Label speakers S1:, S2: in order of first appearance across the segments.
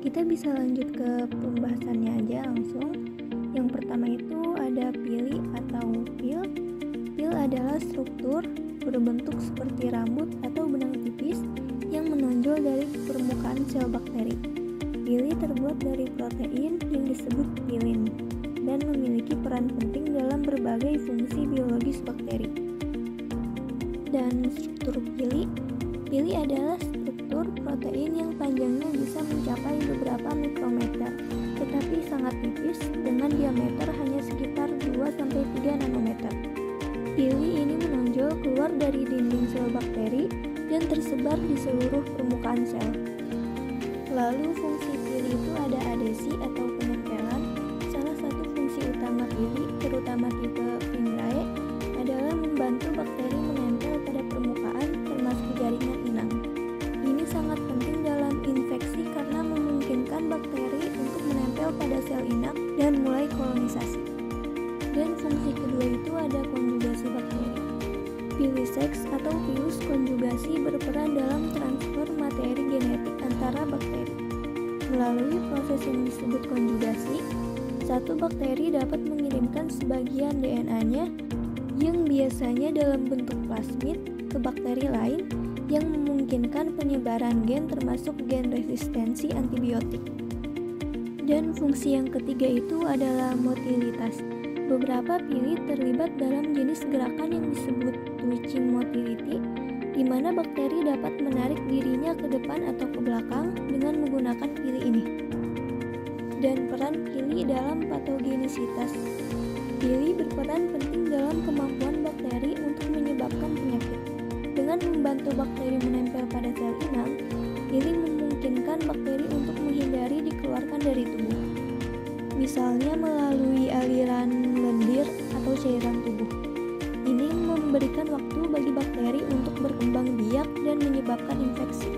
S1: Kita bisa lanjut ke pembahasannya aja langsung. Yang pertama itu ada pili atau pil. Pil adalah struktur berbentuk seperti rambut atau benang tipis yang menonjol dari permukaan sel bakteri. Pili terbuat dari protein yang disebut pilin dan memiliki peran penting dalam berbagai fungsi biologis bakteri. Dan struktur pili adalah struktur protein yang panjangnya bisa mencapai beberapa mikrometer, tetapi sangat tipis dengan diameter hanya sekitar 2-3 nanometer. Pili ini menonjol keluar dari dinding sel bakteri dan tersebar di seluruh permukaan sel. Lalu fungsi pili itu ada adesi atau penempelan. Salah satu fungsi utama pili, terutama tipe Fimbriae, adalah membantu bakteri menempel pada permukaan termasuk jaringan inang. Ini sangat penting dalam infeksi karena memungkinkan bakteri untuk menempel pada sel inang dan mulai kolonisasi. Dan fungsi kedua itu ada konjugasi bakteri. Piliseks atau pilus konjugasi berperan dalam transfer materi genetik antara bakteri. Melalui proses yang disebut konjugasi, satu bakteri dapat mengirimkan sebagian DNA-nya yang biasanya dalam bentuk plasmid ke bakteri lain yang memungkinkan penyebaran gen termasuk gen resistensi antibiotik. Dan fungsi yang ketiga itu adalah motilitas. Beberapa pili terlibat dalam jenis gerakan yang disebut twitching motility, di mana bakteri dapat menarik dirinya ke depan atau ke belakang dengan menggunakan pili ini. Dan peran pili dalam patogenisitas. Pili berperan penting dalam kemampuan bakteri untuk menyebabkan penyakit. Dengan membantu bakteri menempel pada sel inang, pili memungkinkan bakteri untuk menghindari dikeluarkan dari tubuh. Misalnya melalui aliran lendir atau cairan tubuh. Ini memberikan waktu bagi bakteri untuk berkembang biak dan menyebabkan infeksi.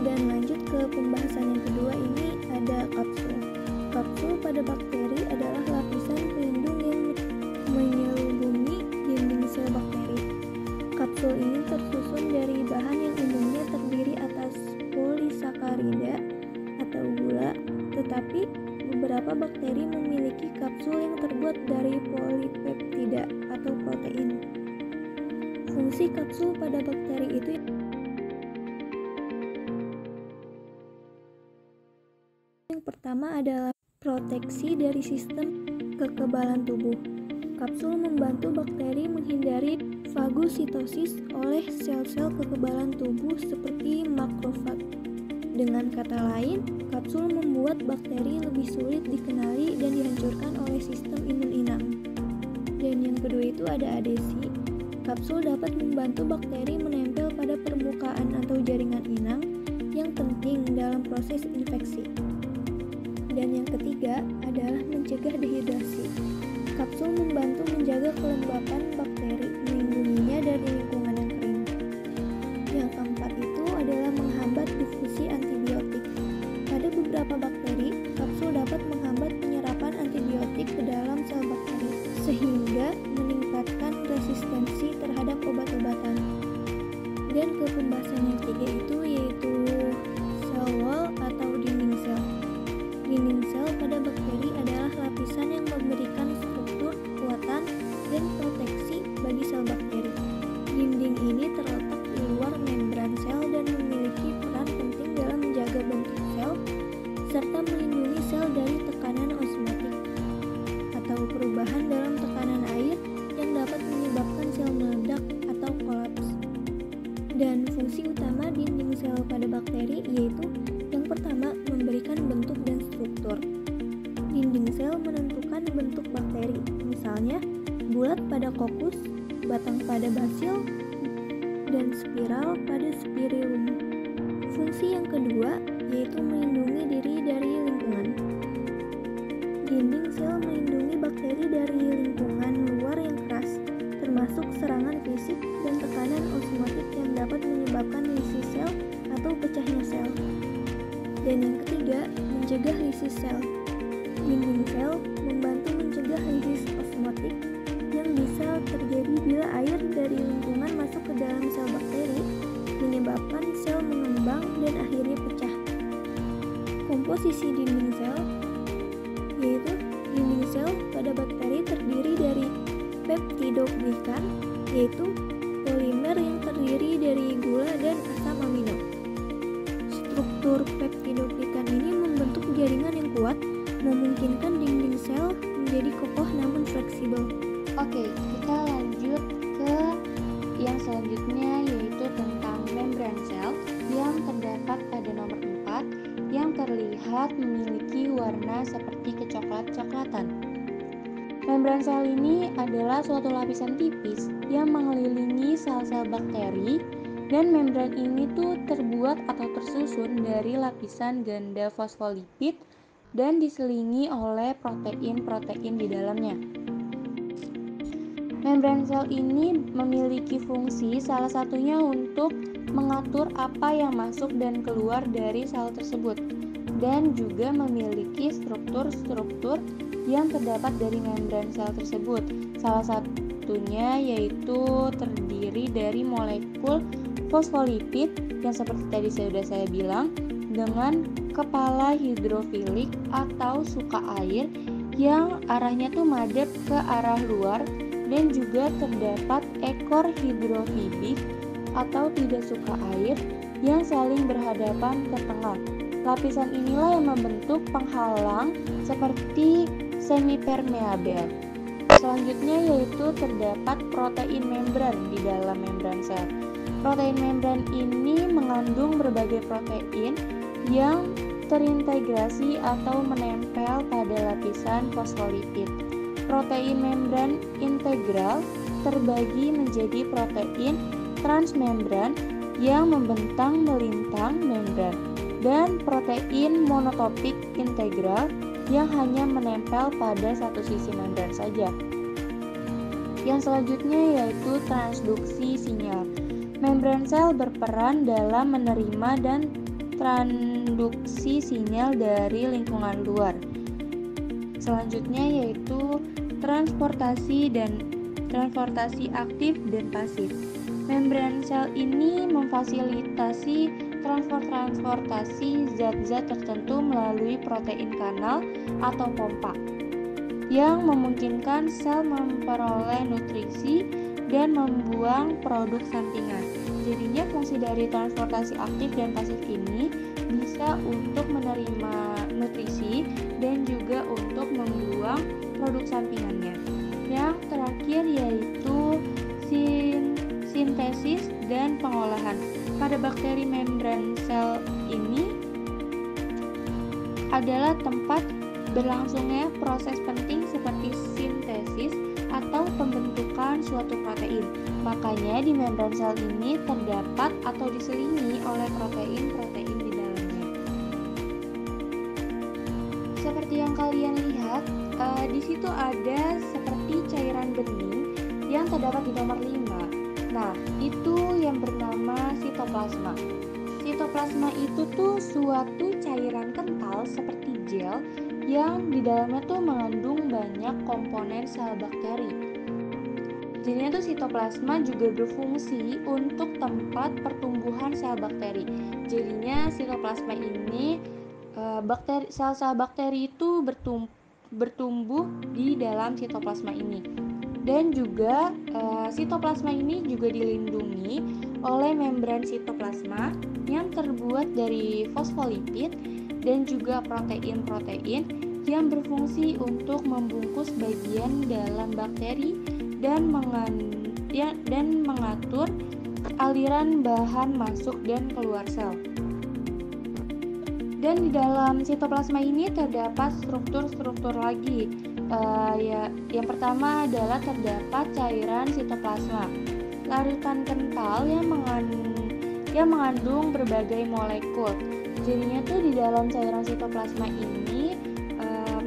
S1: Dan lanjut ke pembahasan yang kedua, ini ada kapsul. Kapsul pada bakteri adalah lapisan pelindung yang menyelubungi dinding sel bakteri. Kapsul ini tersusun dari bahan yang umumnya terdiri atas polisakarida atau gula, tetapi beberapa bakteri memiliki kapsul yang terbuat dari polipeptida atau protein. Fungsi kapsul pada bakteri itu yang pertama adalah proteksi dari sistem kekebalan tubuh. Kapsul membantu bakteri menghindari fagositosis oleh sel-sel kekebalan tubuh seperti makrofag. Dengan kata lain, kapsul membuat bakteri lebih sulit dikenali dan dihancurkan oleh sistem imun inang. Dan yang kedua itu ada adesi. Kapsul dapat membantu bakteri menempel pada permukaan atau jaringan inang yang penting dalam proses infeksi. Dan yang ketiga adalah mencegah dehidrasi. Kapsul membantu menjaga kelembapan bakteri, melindunginya dari lingkungan yang kering. Yang keempat itu adalah menghambat difusi antibiotik. Pada beberapa bakteri, kapsul dapat menghambat penyerapan antibiotik ke dalam sel bakteri, sehingga meningkatkan resistensi terhadap obat-obatan. Dan ke pembahasan yang ketiga itu yaitu cell wall atau dinding sel. Dinding sel pada bakteri adalah lapisan yang memberikan struktur, kekuatan, dan proteksi bagi sel bakteri. Dinding ini terletak di luar membran sel dan memiliki peran penting dalam menjaga bentuk sel serta melindungi sel dari tekanan osmotik atau perubahan dalam tekanan air yang dapat menyebabkan sel meledak atau kolaps. Dan fungsi utama dinding sel pada bakteri yaitu yang pertama, memberikan bentuk dan struktur. Dinding sel menentukan bentuk bakteri, misalnya bulat pada kokus, batang pada basil, dan spiral pada spirillum. Fungsi yang kedua yaitu melindungi diri dari lingkungan. Dinding sel melindungi bakteri dari lingkungan luar yang keras, termasuk serangan fisik dan tekanan osmotik yang dapat menyebabkan lysis sel atau pecahnya sel. Dan yang ketiga, mencegah lysis sel. dinding sel membantu mencegah resist osmotik yang bisa terjadi bila air dari lingkungan masuk ke dalam sel bakteri, menyebabkan sel mengembang dan akhirnya pecah. Komposisi dinding sel, yaitu dinding sel pada bakteri terdiri dari peptidoglikan, yaitu polimer yang terdiri dari gula dan asam amino. Struktur peptidoglikan ini membentuk jaringan yang kuat, memungkinkan dinding sel menjadi kokoh namun fleksibel.
S2: Oke, kita lanjut ke yang selanjutnya, yaitu tentang membran sel yang terdapat pada nomor 4 yang terlihat memiliki warna seperti kecoklat-coklatan. Membran sel ini adalah suatu lapisan tipis yang mengelilingi sel-sel bakteri, dan membran ini tuh terbuat atau tersusun dari lapisan ganda fosfolipid dan diselingi oleh protein-protein di dalamnya. Membran sel ini memiliki fungsi salah satunya untuk mengatur apa yang masuk dan keluar dari sel tersebut, dan juga memiliki struktur-struktur yang terdapat dari membran sel tersebut. Salah satunya yaitu terdiri dari molekul fosfolipid yang seperti tadi sudah saya bilang, dengan kepala hidrofilik atau suka air yang arahnya tuh madep ke arah luar, dan juga terdapat ekor hidrofibik atau tidak suka air yang saling berhadapan ke tengah. Lapisan inilah yang membentuk penghalang seperti semipermeabel. Selanjutnya yaitu terdapat protein membran di dalam membran sel. Protein membran ini mengandung berbagai protein yang terintegrasi atau menempel pada lapisan fosfolipid. Protein membran integral terbagi menjadi protein transmembran yang membentang melintang membran, dan protein monotopik integral yang hanya menempel pada satu sisi membran saja. Yang selanjutnya yaitu transduksi sinyal. Membran sel berperan dalam menerima dan transduksi sinyal dari lingkungan luar. Selanjutnya yaitu transportasi aktif dan pasif. Membran sel ini memfasilitasi transportasi zat-zat tertentu melalui protein kanal atau pompa yang memungkinkan sel memperoleh nutrisi dan membuang produk sampingan. Jadinya fungsi dari transportasi aktif dan pasif ini bisa untuk menerima nutrisi dan juga untuk membuang produk sampingannya. Yang terakhir yaitu sintesis dan pengolahan. Pada bakteri membran sel ini adalah tempat berlangsungnya proses penting seperti sintesis atau pembentukan suatu protein. Makanya di membran sel ini terdapat atau diselingi oleh protein-protein di dalamnya. Seperti yang kalian lihat, di situ ada seperti cairan bening yang terdapat di nomor 5. Nah, itu yang bernama sitoplasma. Sitoplasma itu tuh suatu cairan kental seperti gel yang di dalamnya tuh mengandung banyak komponen sel bakteri. Jadinya tuh sitoplasma juga berfungsi untuk tempat pertumbuhan sel bakteri. Jadinya sitoplasma ini sel-sel bakteri itu bertumbuh di dalam sitoplasma ini. Dan juga sitoplasma ini juga dilindungi oleh membran sitoplasma yang terbuat dari fosfolipid dan juga protein-protein yang berfungsi untuk membungkus bagian dalam bakteri dan mengatur aliran bahan masuk dan keluar sel. Dan di dalam sitoplasma ini terdapat struktur-struktur lagi. Yang pertama adalah terdapat cairan sitoplasma, larutan kental yang mengandung berbagai molekul. Jadinya tuh di dalam cairan sitoplasma ini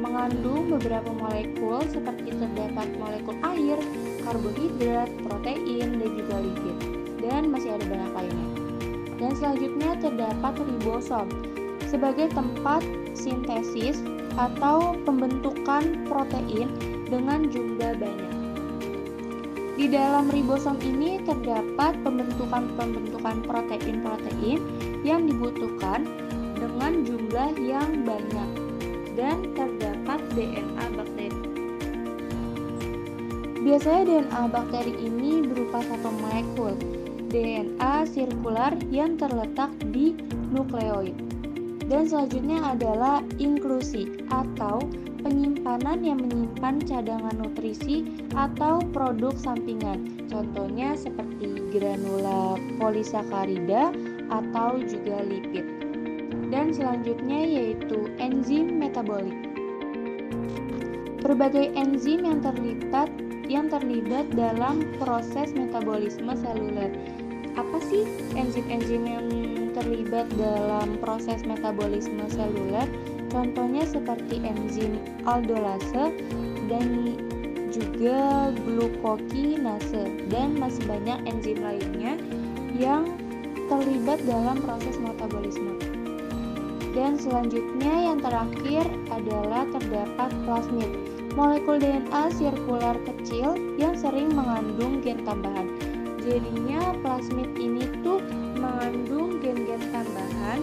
S2: mengandung beberapa molekul seperti terdapat molekul air, karbohidrat, protein, dan juga lipid. Dan masih ada banyak lainnya. Dan selanjutnya terdapat ribosom sebagai tempat sintesis atau pembentukan protein dengan jumlah banyak. Di dalam ribosom ini terdapat pembentukan protein-protein yang dibutuhkan dengan jumlah yang banyak dan terdapat DNA bakteri. Biasanya DNA bakteri ini berupa satu molekul DNA sirkular yang terletak di nukleoid. Dan selanjutnya adalah inklusi atau penyimpanan yang menyimpan cadangan nutrisi atau produk sampingan. Contohnya seperti granula polisakarida atau juga lipid. Dan selanjutnya yaitu enzim metabolik. Berbagai enzim yang terlibat dalam proses metabolisme seluler. Apa sih enzim-enzim yang terlibat dalam proses metabolisme seluler? Contohnya seperti enzim aldolase dan juga glukokinase, dan masih banyak enzim lainnya yang terlibat dalam proses metabolisme. Dan selanjutnya yang terakhir adalah terdapat plasmid, molekul DNA sirkular kecil yang sering mengandung gen tambahan. Jadinya plasmid ini tuh mengandung gen-gen tambahan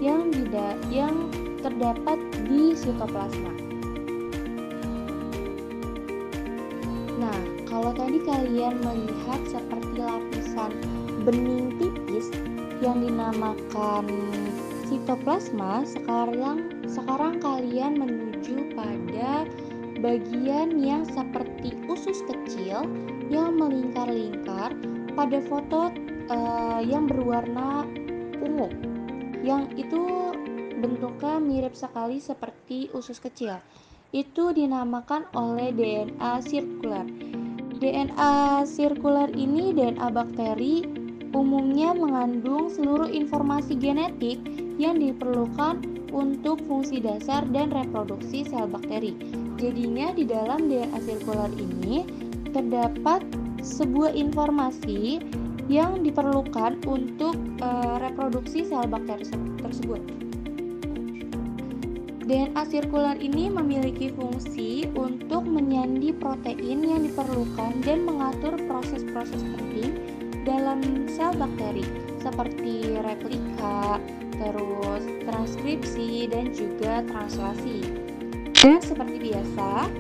S2: yang terdapat di sitoplasma. Nah, kalau tadi kalian melihat seperti lapisan bening tipis yang dinamakan sitoplasma, sekarang kalian menuju pada bagian yang seperti usus kecil yang melingkar-lingkar pada foto yang berwarna ungu, yang itu bentuknya mirip sekali seperti usus kecil. Itu dinamakan oleh DNA sirkular. DNA sirkular ini, DNA bakteri, umumnya mengandung seluruh informasi genetik yang diperlukan untuk fungsi dasar dan reproduksi sel bakteri. Jadinya di dalam DNA sirkular ini terdapat sebuah informasi yang diperlukan untuk reproduksi sel bakteri tersebut. DNA sirkular ini memiliki fungsi untuk menyandi protein yang diperlukan dan mengatur proses-proses penting dalam sel bakteri seperti replika, terus transkripsi, dan juga translasi. Dan seperti biasa,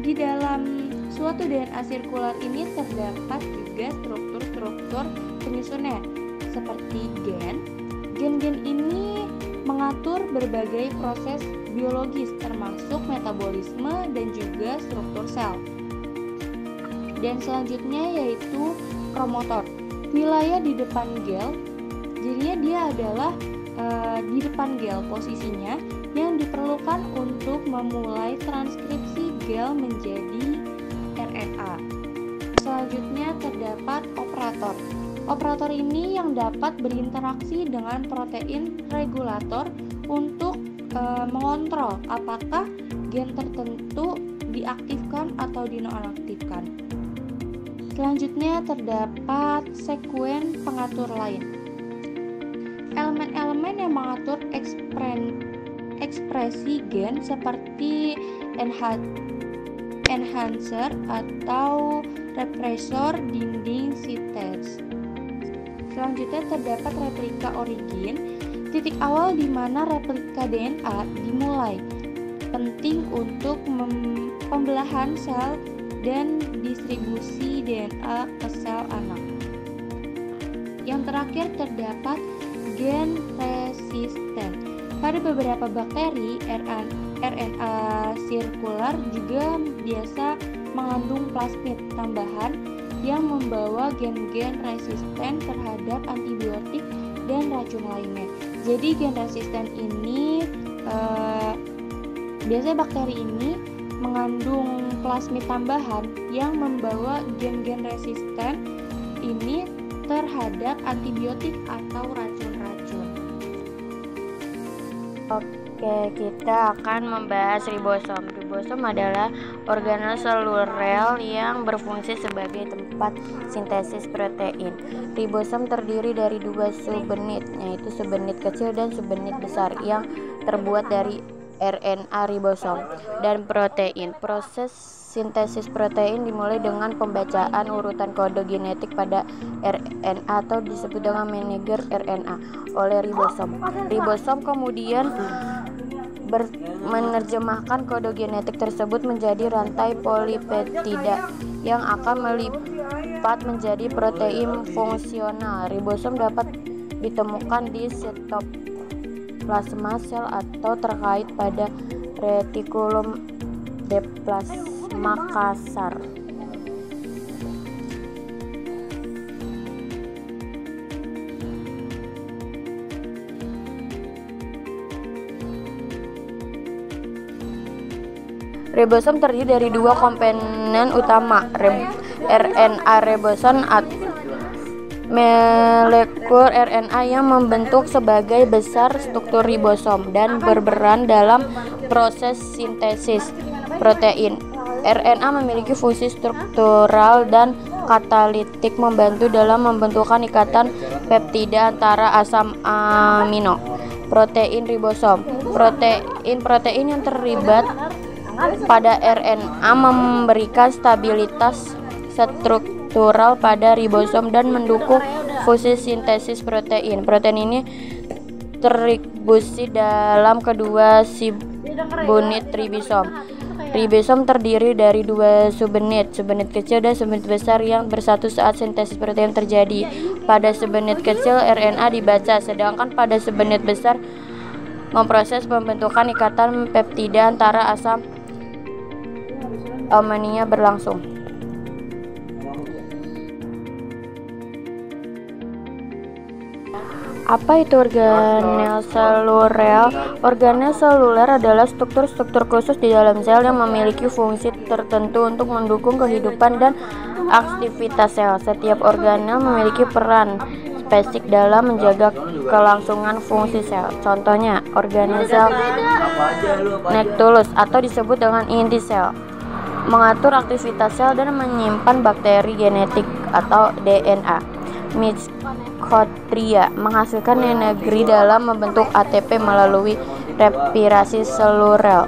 S2: di dalam suatu DNA sirkular ini terdapat juga struktur-struktur penyusunnya seperti gen. Gen-gen ini mengatur berbagai proses biologis termasuk metabolisme dan juga struktur sel. Dan selanjutnya yaitu promotor. Wilayah di depan gel, jadinya dia adalah di depan gel posisinya yang diperlukan untuk memulai transkripsi gel menjadi RNA. Selanjutnya terdapat operator. Operator ini yang dapat berinteraksi dengan protein regulator untuk mengontrol apakah gen tertentu diaktifkan atau dinonaktifkan. Selanjutnya terdapat sekuen pengatur lain. Elemen-elemen yang mengatur ekspresi gen seperti enhancer atau repressor dinding sintase. Selanjutnya terdapat replika origin, titik awal di mana replika DNA dimulai, penting untuk pembelahan sel dan distribusi DNA ke sel anak. Yang terakhir terdapat gen resisten. Pada beberapa bakteri, RNA sirkular juga biasa mengandung plasmid tambahan yang membawa gen-gen resisten terhadap antibiotik dan racun lainnya. Jadi gen resisten ini biasanya bakteri ini mengandung plasmid tambahan yang membawa gen-gen resisten ini terhadap antibiotik atau racun-racun.
S3: Oke, kita akan membahas ribosom. Ribosom adalah organel seluler yang berfungsi sebagai tempat sintesis protein. Ribosom terdiri dari dua subunit, yaitu subunit kecil dan subunit besar yang terbuat dari RNA ribosom, dan protein. Proses sintesis protein dimulai dengan pembacaan urutan kode genetik pada RNA atau disebut dengan mensenger RNA oleh ribosom. Ribosom kemudian menerjemahkan kode genetik tersebut menjadi rantai polipeptida yang akan melipat menjadi protein fungsional. Ribosom dapat ditemukan di sitoplasma sel atau terkait pada retikulum de plasma kasar. Ribosom terdiri dari dua komponen utama, RNA ribosom molekul RNA yang membentuk sebagai besar struktur ribosom dan berperan dalam proses sintesis protein. RNA memiliki fungsi struktural dan katalitik, membantu dalam membentukkan ikatan peptida antara asam amino. Protein ribosom. Protein yang terlibat pada RNA memberikan stabilitas struktural pada ribosom dan mendukung fungsi sintesis protein. Protein ini terdistribusi dalam kedua subunit ribosom. Ribosom terdiri dari dua subunit kecil dan subunit besar yang bersatu saat sintesis protein terjadi. Pada subunit kecil RNA dibaca, sedangkan pada subunit besar memproses pembentukan ikatan peptida antara asam aminonya berlangsung. Apa itu organel seluler? Organel seluler adalah struktur-struktur khusus di dalam sel yang memiliki fungsi tertentu untuk mendukung kehidupan dan aktivitas sel. Setiap organel memiliki peran spesifik dalam menjaga kelangsungan fungsi sel. Contohnya, organel sel nukleus atau disebut dengan inti sel mengatur aktivitas sel dan menyimpan bakteri genetik atau DNA. Mitokondria menghasilkan energi dalam membentuk ATP melalui respirasi seluler.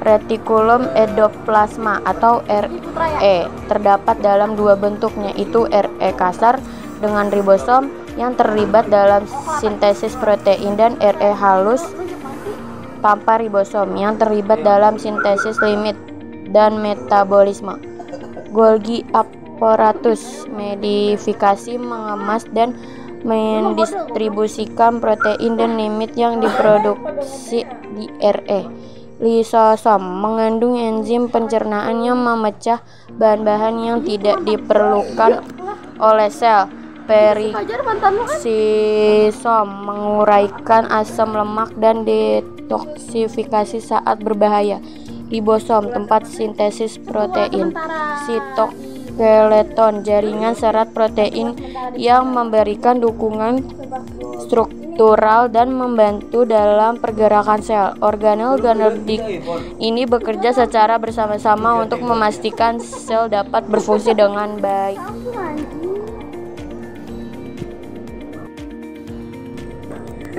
S3: Retikulum endoplasma atau RE terdapat dalam dua bentuk, yaitu RE kasar dengan ribosom yang terlibat dalam sintesis protein dan RE halus tanpa ribosom yang terlibat dalam sintesis lipid dan metabolisme. Golgi aparatus modifikasi mengemas dan mendistribusikan protein dan lipid yang diproduksi di RE. Lisosom mengandung enzim pencernaan yang memecah bahan-bahan yang tidak diperlukan oleh sel. Periksisom menguraikan asam lemak dan detoksifikasi saat berbahaya. Ribosom tempat sintesis protein. Sitoskeleton jaringan serat protein yang memberikan dukungan struktural dan membantu dalam pergerakan sel. Organel-organel ini bekerja secara bersama-sama untuk memastikan sel dapat berfungsi dengan baik.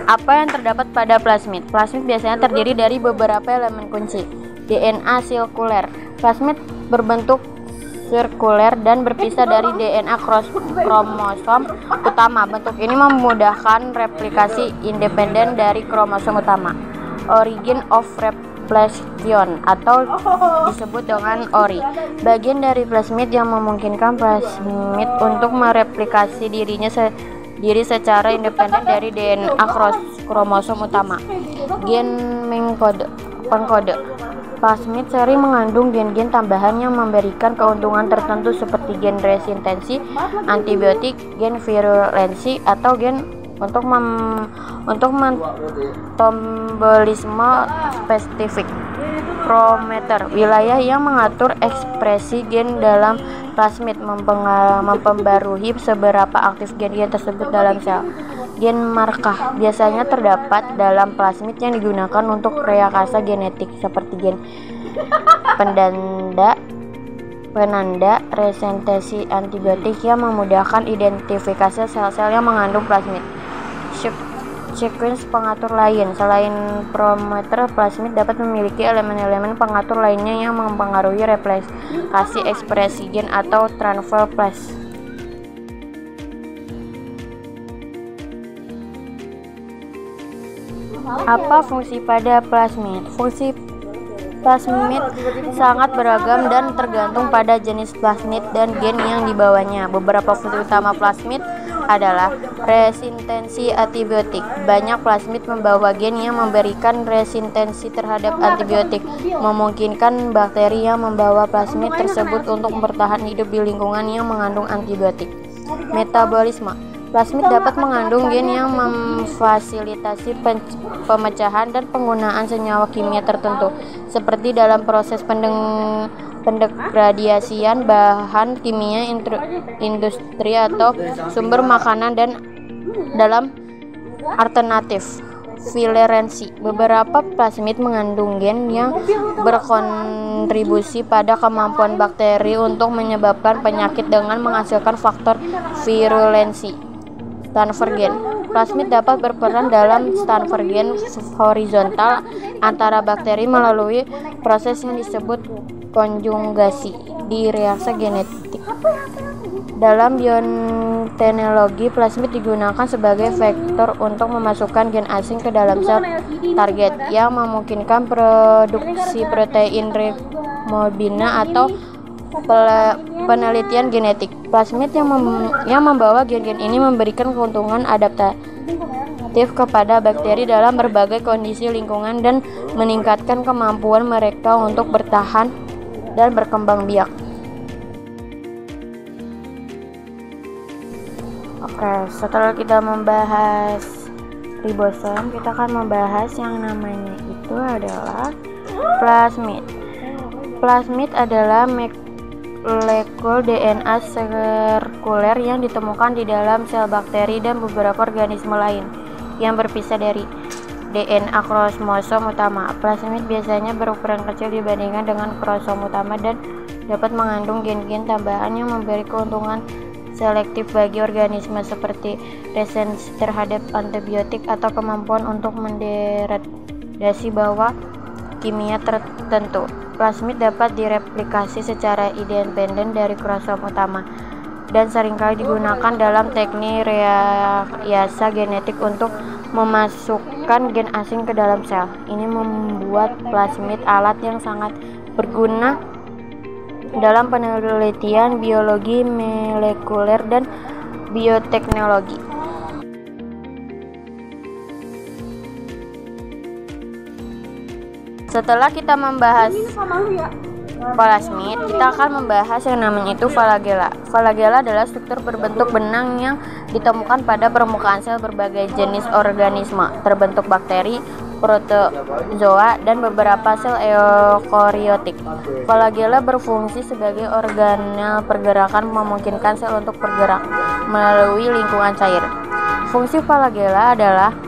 S3: Apa yang terdapat pada plasmid? Plasmid biasanya terdiri dari beberapa elemen kunci. DNA sirkuler. Plasmid berbentuk sirkuler dan berpisah dari DNA kromosom utama. Bentuk ini memudahkan replikasi independen dari kromosom utama. Origin of replication atau disebut dengan ORI. Bagian dari plasmid yang memungkinkan plasmid untuk mereplikasi diri secara independen dari DNA kromosom utama. Gen pengkode. Plasmid sering mengandung gen-gen tambahan yang memberikan keuntungan tertentu seperti gen resistensi antibiotik, gen virulensi, atau gen untuk metabolisme spesifik. Promoter, wilayah yang mengatur ekspresi gen dalam plasmid, mempengaruhi seberapa aktif gen-gen tersebut dalam sel. Gen markah biasanya terdapat dalam plasmid yang digunakan untuk rekayasa genetik seperti gen penanda resistensi antibiotik yang memudahkan identifikasi sel-sel yang mengandung plasmid. sekuens pengatur lain. Selain promoter, plasmid dapat memiliki elemen-elemen pengatur lainnya yang mempengaruhi replikasi ekspresi gen atau transfer flash. Apa fungsi pada plasmid? Fungsi plasmid sangat beragam dan tergantung pada jenis plasmid dan gen yang dibawanya. Beberapa fungsi utama plasmid adalah resistensi antibiotik. Banyak plasmid membawa gen yang memberikan resistensi terhadap antibiotik, memungkinkan bakteri yang membawa plasmid tersebut untuk bertahan hidup di lingkungan yang mengandung antibiotik. Metabolisme. Plasmid dapat mengandung gen yang memfasilitasi pemecahan dan penggunaan senyawa kimia tertentu, seperti dalam proses pendegradasian bahan kimia industri atau sumber makanan dan dalam alternatif virulensi. Beberapa plasmid mengandung gen yang berkontribusi pada kemampuan bakteri untuk menyebabkan penyakit dengan menghasilkan faktor virulensi. Transfer gen. Plasmid dapat berperan dalam transfer gen horizontal antara bakteri melalui proses yang disebut konjugasi di reaksi genetik. Dalam bioteknologi, plasmid digunakan sebagai vektor untuk memasukkan gen asing ke dalam sel target yang memungkinkan produksi protein recombina atau penelitian genetik. Plasmid yang membawa gen-gen ini memberikan keuntungan adaptatif kepada bakteri dalam berbagai kondisi lingkungan dan meningkatkan kemampuan mereka untuk bertahan dan berkembang biak. Oke, setelah kita membahas ribosom, kita akan membahas yang namanya itu adalah plasmid. Plasmid adalah molekul DNA sirkuler yang ditemukan di dalam sel bakteri dan beberapa organisme lain yang berpisah dari DNA kromosom utama. Plasmid biasanya berukuran kecil dibandingkan dengan kromosom utama dan dapat mengandung gen-gen tambahan yang memberi keuntungan selektif bagi organisme seperti resistensi terhadap antibiotik atau kemampuan untuk mendegradasi bahan kimia tertentu. Plasmid dapat direplikasi secara independen dari kromosom utama dan seringkali digunakan dalam teknik rekayasa genetik untuk memasukkan gen asing ke dalam sel. Ini membuat plasmid alat yang sangat berguna dalam penelitian biologi molekuler dan bioteknologi. Setelah kita membahas plasmid, kita akan membahas yang namanya itu flagella. Flagella adalah struktur berbentuk benang yang ditemukan pada permukaan sel berbagai jenis organisme, terbentuk bakteri, protozoa, dan beberapa sel eukariotik. Flagella berfungsi sebagai organel pergerakan, memungkinkan sel untuk bergerak melalui lingkungan cair. Fungsi flagella adalah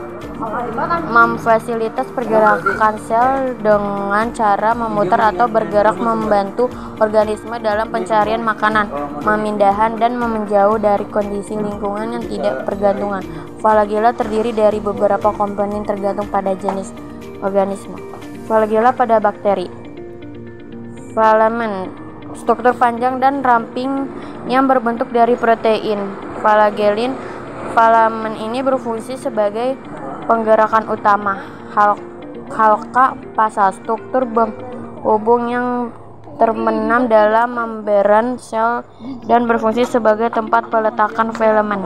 S3: memfasilitasi pergerakan sel dengan cara memutar atau bergerak, membantu organisme dalam pencarian makanan, memindahkan dan menjauh dari kondisi lingkungan yang tidak bergantungan. Flagella terdiri dari beberapa komponen tergantung pada jenis organisme. Flagella pada bakteri. Filamen, struktur panjang dan ramping yang berbentuk dari protein flagellin. Filamen ini berfungsi sebagai penggerakan utama. Halka pasal, struktur penghubung yang termenam dalam membran sel dan berfungsi sebagai tempat peletakan filamen.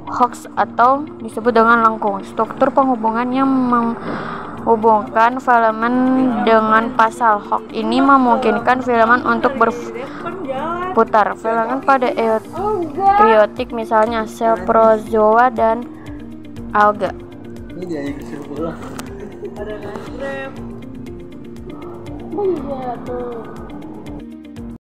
S3: Hox atau disebut dengan lengkung, struktur penghubungan yang menghubungkan filamen dengan pasal. Hox ini memungkinkan filamen untuk berputar. Filamen pada eukariotik misalnya sel protozoa dan alga.
S4: Ini dia yang disuruh pulang. Ada ngasrem.
S2: Oh iya tuh.